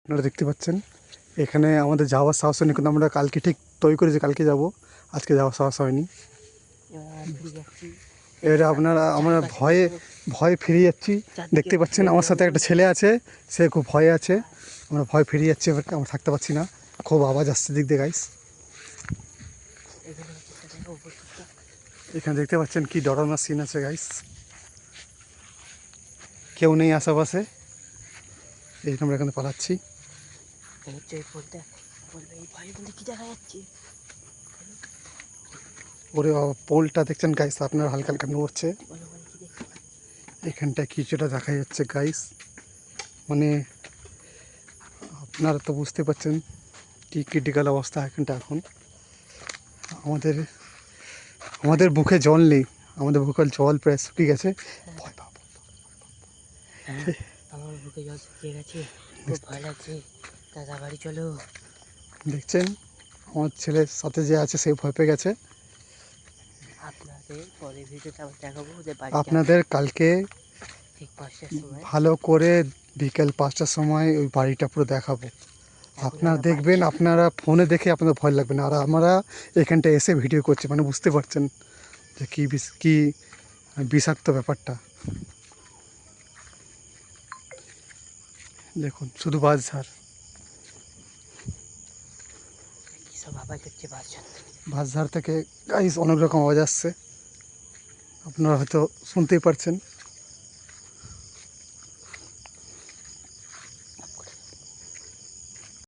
আপনারা দেখতে পাচ্ছেন এখানে আমাদের যাওয়ার সাহস হয়নি, কিন্তু আমরা কালকে ঠিক তৈরি করেছি কালকে যাব, আজকে যাওয়ার সাহস হয়নি। এবারে আমরা ভয়ে ভয়ে ফিরে যাচ্ছি। দেখতে পাচ্ছেন আমার সাথে একটা ছেলে আছে, সে খুব ভয়ে আছে। আমরা ভয় ফিরে যাচ্ছি, এবার আমরা থাকতে পারছি না, খুব আওয়াজ আসছে দিক দিয়ে গাইস। এখানে দেখতে পাচ্ছেন কি ডরানোর সিন আছে গাইস, কেউ নেই আশেপাশে, এই আমরা এখানে পালাচ্ছি। ওরে বাবা, পোলটা দেখছেন গাইস, আপনার হালকা হালকা নড়ছে, এখানটায় কিছুটা দেখা যাচ্ছে গাইস। মানে আপনারা তো বুঝতে পারছেন কি ক্রিটিক্যাল অবস্থা এখানটা। এখন আমাদের আমাদের বুকে জল নেই, আমাদের বুকে জল প্রায় শুকিয়ে গেছে। ভয় পাবো, আমার বুকে জল শুকিয়ে গেছে, খুব ভয় লাগছে। দাদা বাড়ি চলো। দেখছেন আমার ছেলের সাথে যে আছে সে ভয় পেয়ে গেছে। আপনাদের পরে ভিডিওতে আবার দেখাবো যে আপনাদের কালকে ঠিক 5টার সময় ভালো করে বিকেল 5টার সময় ওই বাড়িটা পুরো দেখাবো। আপনারা দেখবেন, আপনারা ফোনে দেখে আপনাদের ভয় লাগবে না, আর আমরা এখানটা এসে ভিডিও করছি, মানে বুঝতে পারছেন যে কী বিষাক্ত ব্যাপারটা। দেখুন শুধু বাসঝাড়, কি সব আওয়াজ হচ্ছে বাসঝাড় থেকে গাইস অনেক রকম আওয়াজ আসছে, আপনারা হয়তো শুনতেই পারছেন।